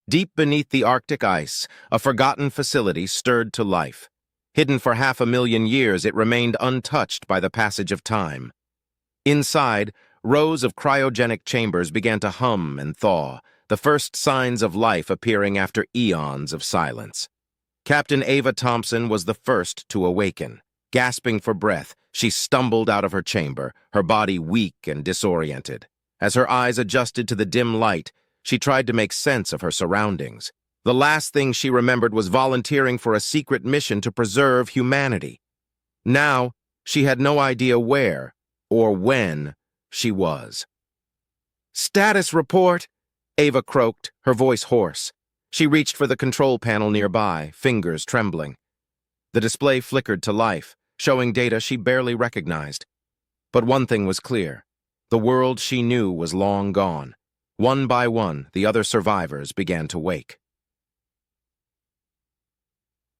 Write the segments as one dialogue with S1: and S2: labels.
S1: Deep beneath the Arctic ice, a forgotten facility stirred to life. Hidden for 500,000 years, it remained untouched by the passage of time. Inside, rows of cryogenic chambers began to hum and thaw, the first signs of life appearing after eons of silence. Captain Ava Thompson was the first to awaken. Gasping for breath, she stumbled out of her chamber, her body weak and disoriented. As her eyes adjusted to the dim light, she tried to make sense of her surroundings. The last thing she remembered was volunteering for a secret mission to preserve humanity. Now, she had no idea where or when she was. "Status report," Ava croaked, her voice hoarse. She reached for the control panel nearby, fingers trembling. The display flickered to life, showing data she barely recognized. But one thing was clear. The world she knew was long gone. One by one, the other survivors began to wake.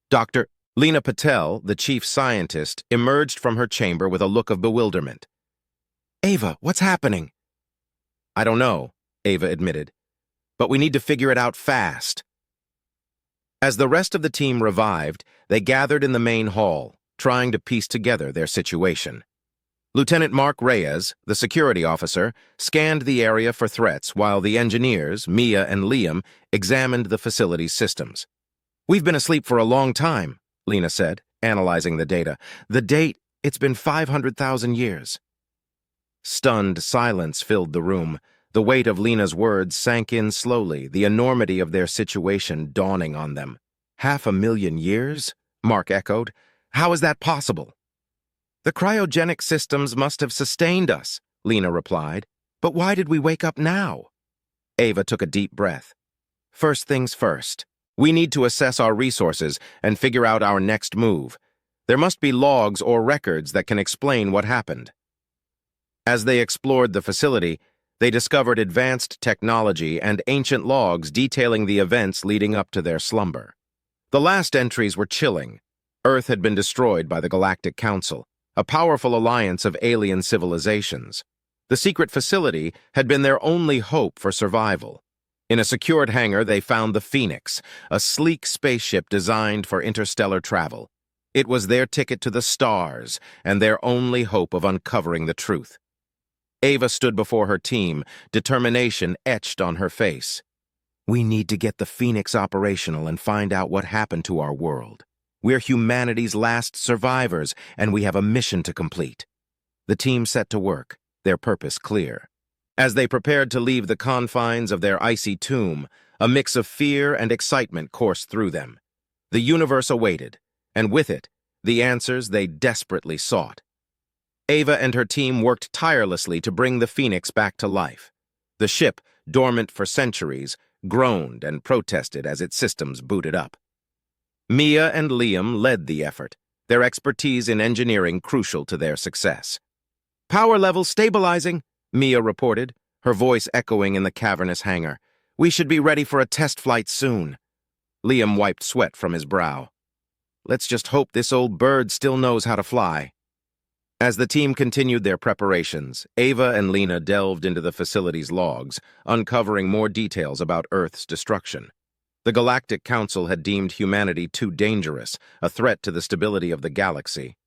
S1: Dr. Lena Patel, the chief scientist, emerged from her chamber with a look of bewilderment. "Ava, what's happening?" "I don't know," Ava admitted. "But we need to figure it out fast." As the rest of the team revived, they gathered in the main hall, trying to piece together their situation. Lieutenant Mark Reyes, the security officer, scanned the area for threats while the engineers, Mia and Liam, examined the facility's systems. "We've been asleep for a long time," Lena said, analyzing the data. "The date, it's been 500,000 years. Stunned silence filled the room. The weight of Lena's words sank in slowly, the enormity of their situation dawning on them. 500,000 years? Mark echoed. "How is that possible?" "The cryogenic systems must have sustained us," Lena replied. "But why did we wake up now?" Ava took a deep breath. "First things first. We need to assess our resources and figure out our next move. There must be logs or records that can explain what happened." As they explored the facility, they discovered advanced technology and ancient logs detailing the events leading up to their slumber. The last entries were chilling. Earth had been destroyed by the Galactic Council, a powerful alliance of alien civilizations. The secret facility had been their only hope for survival. In a secured hangar, they found the Phoenix, a sleek spaceship designed for interstellar travel. It was their ticket to the stars and their only hope of uncovering the truth. Ava stood before her team, determination etched on her face. "We need to get the Phoenix operational and find out what happened to our world. We're humanity's last survivors, and we have a mission to complete." The team set to work, their purpose clear. As they prepared to leave the confines of their icy tomb, a mix of fear and excitement coursed through them. The universe awaited, and with it, the answers they desperately sought. Ava and her team worked tirelessly to bring the Phoenix back to life. The ship, dormant for centuries, groaned and protested as its systems booted up. Mia and Liam led the effort, their expertise in engineering crucial to their success. "Power level stabilizing," Mia reported, her voice echoing in the cavernous hangar. "We should be ready for a test flight soon." Liam wiped sweat from his brow. "Let's just hope this old bird still knows how to fly." As the team continued their preparations, Ava and Lena delved into the facility's logs, uncovering more details about Earth's destruction. The Galactic Council had deemed humanity too dangerous, a threat to the stability of the galaxy.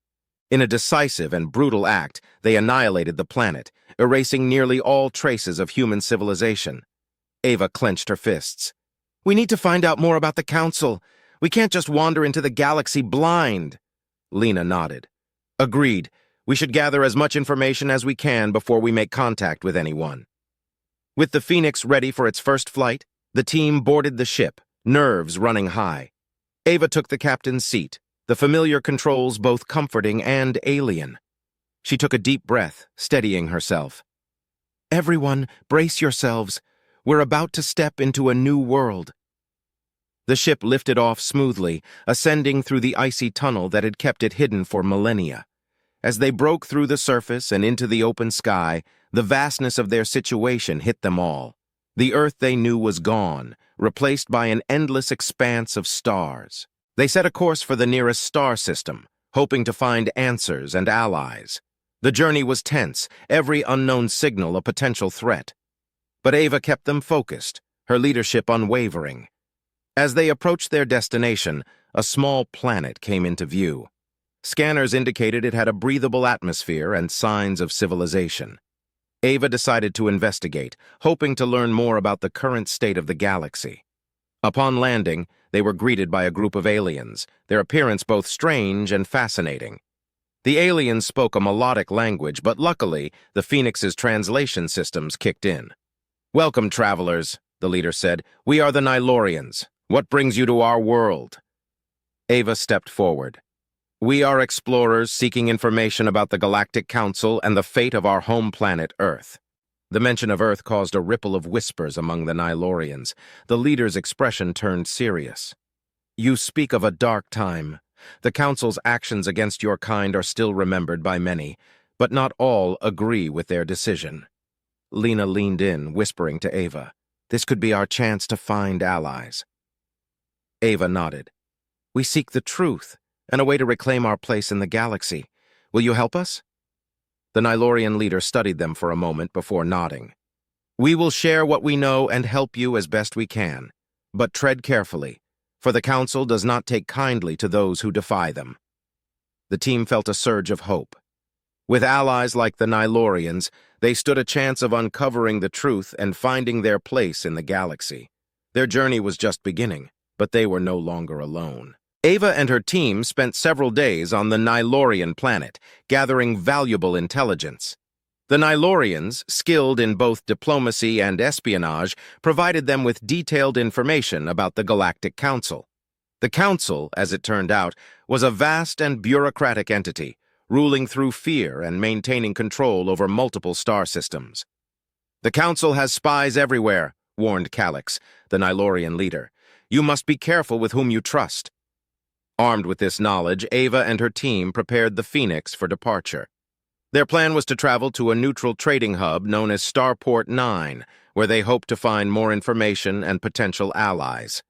S1: In a decisive and brutal act, they annihilated the planet, erasing nearly all traces of human civilization. Ava clenched her fists. "We need to find out more about the Council. We can't just wander into the galaxy blind." Lena nodded. "Agreed. We should gather as much information as we can before we make contact with anyone." With the Phoenix ready for its first flight, the team boarded the ship, nerves running high. Ava took the captain's seat, the familiar controls both comforting and alien. She took a deep breath, steadying herself. "Everyone, brace yourselves. We're about to step into a new world." The ship lifted off smoothly, ascending through the icy tunnel that had kept it hidden for millennia. As they broke through the surface and into the open sky, the vastness of their situation hit them all. The Earth they knew was gone, replaced by an endless expanse of stars. They set a course for the nearest star system, hoping to find answers and allies. The journey was tense, every unknown signal a potential threat. But Ava kept them focused, her leadership unwavering. As they approached their destination, a small planet came into view. Scanners indicated it had a breathable atmosphere and signs of civilization. Ava decided to investigate, hoping to learn more about the current state of the galaxy. Upon landing, they were greeted by a group of aliens, their appearance both strange and fascinating. The aliens spoke a melodic language, but luckily, the Phoenix's translation systems kicked in. "Welcome, travelers," the leader said. "We are the Nylorians. What brings you to our world?" Ava stepped forward. "We are explorers seeking information about the Galactic Council and the fate of our home planet, Earth." The mention of Earth caused a ripple of whispers among the Nylorians. The leader's expression turned serious. "You speak of a dark time. The Council's actions against your kind are still remembered by many, but not all agree with their decision." Lena leaned in, whispering to Ava, "This could be our chance to find allies." Ava nodded. "We seek the truth and a way to reclaim our place in the galaxy. Will you help us?" The Nylorian leader studied them for a moment before nodding. "We will share what we know and help you as best we can, but tread carefully, for the Council does not take kindly to those who defy them." The team felt a surge of hope. With allies like the Nylorians, they stood a chance of uncovering the truth and finding their place in the galaxy. Their journey was just beginning, but they were no longer alone. Ava and her team spent several days on the Nylorian planet, gathering valuable intelligence. The Nylorians, skilled in both diplomacy and espionage, provided them with detailed information about the Galactic Council. The Council, as it turned out, was a vast and bureaucratic entity, ruling through fear and maintaining control over multiple star systems. "The Council has spies everywhere," warned Calix, the Nylorian leader. "You must be careful with whom you trust." Armed with this knowledge, Ava and her team prepared the Phoenix for departure. Their plan was to travel to a neutral trading hub known as Starport 9, where they hoped to find more information and potential allies.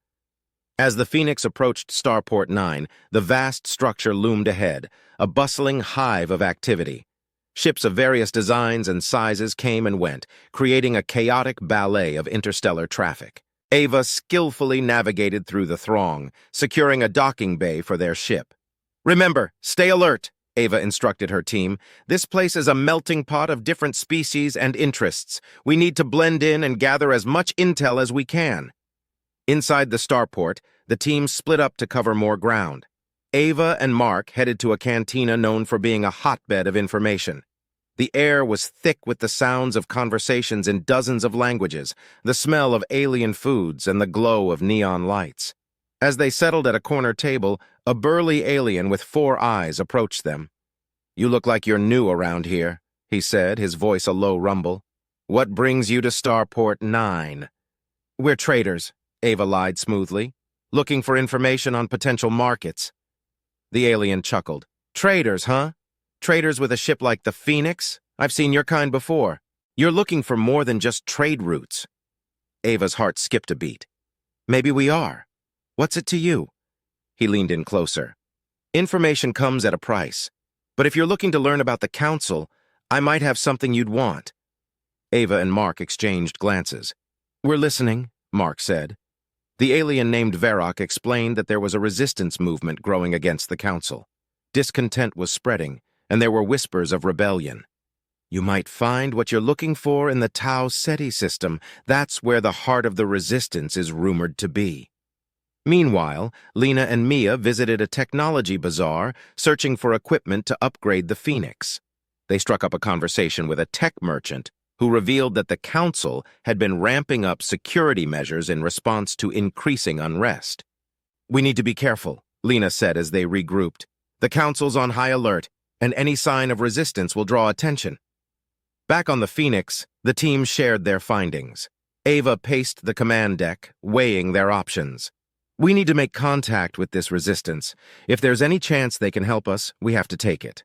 S1: As the Phoenix approached Starport 9, the vast structure loomed ahead, a bustling hive of activity. Ships of various designs and sizes came and went, creating a chaotic ballet of interstellar traffic. Ava skillfully navigated through the throng, securing a docking bay for their ship. "Remember, stay alert," Ava instructed her team. "This place is a melting pot of different species and interests. We need to blend in and gather as much intel as we can." Inside the starport, the team split up to cover more ground. Ava and Mark headed to a cantina known for being a hotbed of information. The air was thick with the sounds of conversations in dozens of languages, the smell of alien foods, and the glow of neon lights. As they settled at a corner table, a burly alien with 4 eyes approached them. "You look like you're new around here," he said, his voice a low rumble. "What brings you to Starport 9? "We're traders," Ava lied smoothly, "looking for information on potential markets." The alien chuckled. "Traders, huh? Traders with a ship like the Phoenix? I've seen your kind before. You're looking for more than just trade routes." Ava's heart skipped a beat. "Maybe we are. What's it to you?" He leaned in closer. "Information comes at a price. But if you're looking to learn about the Council, I might have something you'd want." Ava and Mark exchanged glances. "We're listening," Mark said. The alien named Varrock explained that there was a resistance movement growing against the Council. Discontent was spreading, and there were whispers of rebellion. "You might find what you're looking for in the Tau Ceti system. That's where the heart of the resistance is rumored to be." Meanwhile, Lena and Mia visited a technology bazaar, searching for equipment to upgrade the Phoenix. They struck up a conversation with a tech merchant who revealed that the Council had been ramping up security measures in response to increasing unrest. "We need to be careful," Lena said as they regrouped. "The Council's on high alert, and any sign of resistance will draw attention." Back on the Phoenix, the team shared their findings. Ava paced the command deck, weighing their options. "We need to make contact with this resistance. If there's any chance they can help us, we have to take it."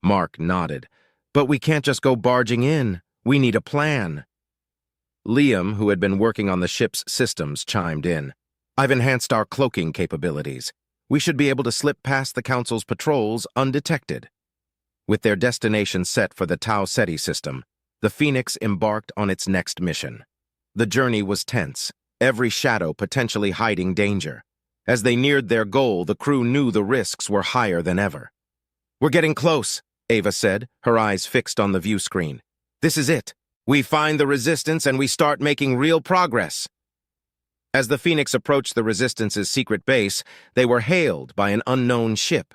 S1: Mark nodded. "But we can't just go barging in. We need a plan." Liam, who had been working on the ship's systems, chimed in. "I've enhanced our cloaking capabilities. We should be able to slip past the Council's patrols undetected." With their destination set for the Tau Ceti system, the Phoenix embarked on its next mission. The journey was tense, every shadow potentially hiding danger. As they neared their goal, the crew knew the risks were higher than ever. "We're getting close," Ava said, her eyes fixed on the view screen. "This is it. We find the Resistance and we start making real progress." As the Phoenix approached the Resistance's secret base, they were hailed by an unknown ship.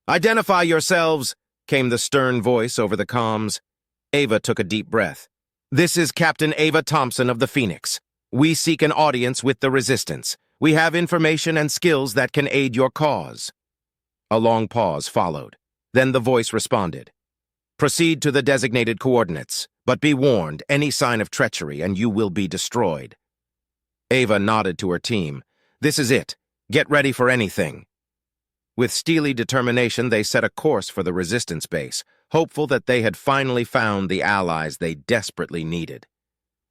S1: "Identify yourselves," came the stern voice over the comms. Ava took a deep breath. "This is Captain Ava Thompson of the Phoenix. We seek an audience with the Resistance. We have information and skills that can aid your cause." A long pause followed. Then the voice responded. "Proceed to the designated coordinates, but be warned, any sign of treachery and you will be destroyed." Ava nodded to her team. "This is it. Get ready for anything." With steely determination, they set a course for the Resistance base, hopeful that they had finally found the allies they desperately needed.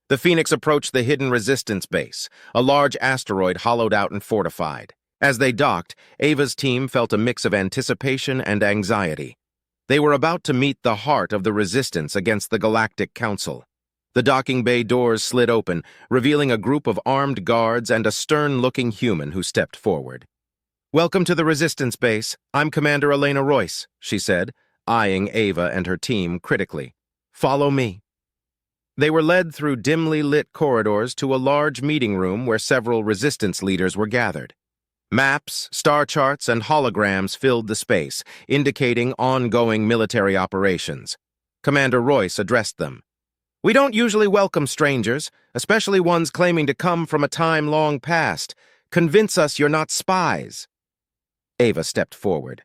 S1: The Phoenix approached the hidden Resistance base, a large asteroid hollowed out and fortified. As they docked, Ava's team felt a mix of anticipation and anxiety. They were about to meet the heart of the Resistance against the Galactic Council. The docking bay doors slid open, revealing a group of armed guards and a stern-looking human who stepped forward. "Welcome to the Resistance base. I'm Commander Elena Royce," she said, eyeing Ava and her team critically. "Follow me." They were led through dimly lit corridors to a large meeting room where several Resistance leaders were gathered. Maps, star charts, and holograms filled the space, indicating ongoing military operations. Commander Royce addressed them. "We don't usually welcome strangers, especially ones claiming to come from a time long past. Convince us you're not spies." Ava stepped forward.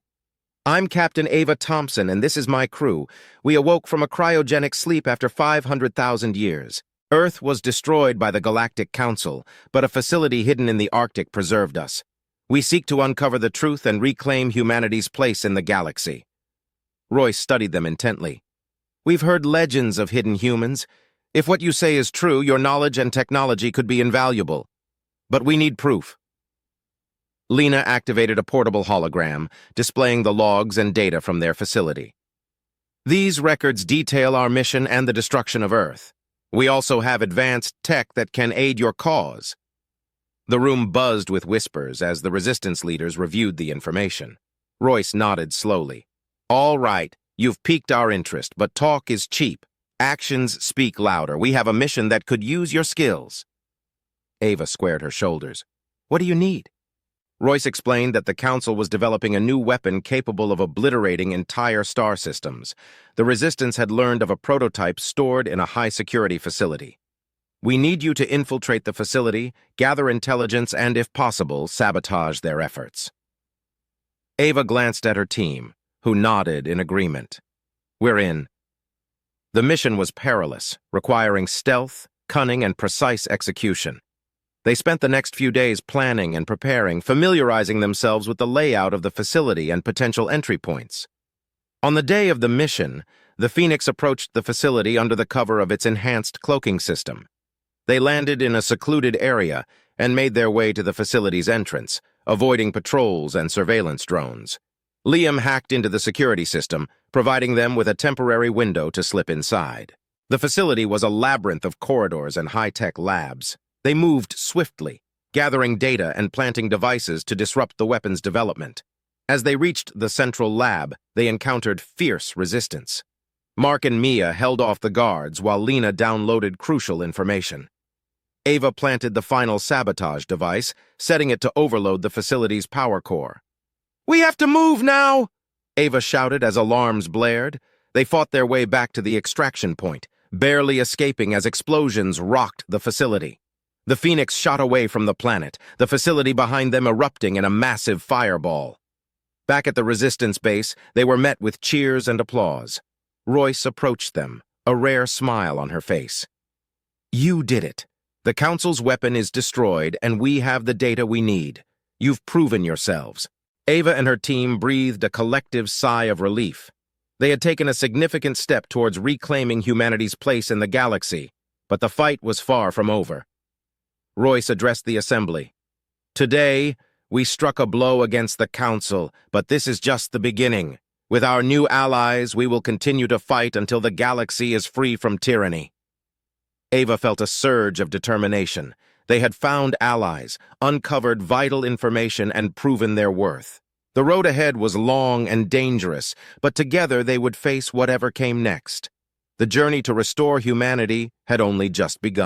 S1: "I'm Captain Ava Thompson, and this is my crew. We awoke from a cryogenic sleep after 500,000 years. Earth was destroyed by the Galactic Council, but a facility hidden in the Arctic preserved us. We seek to uncover the truth and reclaim humanity's place in the galaxy." Royce studied them intently. "We've heard legends of hidden humans. If what you say is true, your knowledge and technology could be invaluable. But we need proof." Lena activated a portable hologram, displaying the logs and data from their facility. "These records detail our mission and the destruction of Earth. We also have advanced tech that can aid your cause." The room buzzed with whispers as the Resistance leaders reviewed the information. Royce nodded slowly. "All right, you've piqued our interest, but talk is cheap. Actions speak louder. We have a mission that could use your skills." Ava squared her shoulders. "What do you need?" Royce explained that the Council was developing a new weapon capable of obliterating entire star systems. The Resistance had learned of a prototype stored in a high-security facility. "We need you to infiltrate the facility, gather intelligence, and, if possible, sabotage their efforts." Ava glanced at her team, who nodded in agreement. "We're in." The mission was perilous, requiring stealth, cunning, and precise execution. They spent the next few days planning and preparing, familiarizing themselves with the layout of the facility and potential entry points. On the day of the mission, the Phoenix approached the facility under the cover of its enhanced cloaking system. They landed in a secluded area and made their way to the facility's entrance, avoiding patrols and surveillance drones. Liam hacked into the security system, providing them with a temporary window to slip inside. The facility was a labyrinth of corridors and high-tech labs. They moved swiftly, gathering data and planting devices to disrupt the weapon's development. As they reached the central lab, they encountered fierce resistance. Mark and Mia held off the guards while Lena downloaded crucial information. Ava planted the final sabotage device, setting it to overload the facility's power core. "We have to move now!" Ava shouted as alarms blared. They fought their way back to the extraction point, barely escaping as explosions rocked the facility. The Phoenix shot away from the planet, the facility behind them erupting in a massive fireball. Back at the Resistance base, they were met with cheers and applause. Royce approached them, a rare smile on her face. "You did it. The Council's weapon is destroyed, and we have the data we need. You've proven yourselves." Ava and her team breathed a collective sigh of relief. They had taken a significant step towards reclaiming humanity's place in the galaxy, but the fight was far from over. Royce addressed the assembly. "Today, we struck a blow against the Council, but this is just the beginning. With our new allies, we will continue to fight until the galaxy is free from tyranny." Ava felt a surge of determination. They had found allies, uncovered vital information, and proven their worth. The road ahead was long and dangerous, but together they would face whatever came next. The journey to restore humanity had only just begun.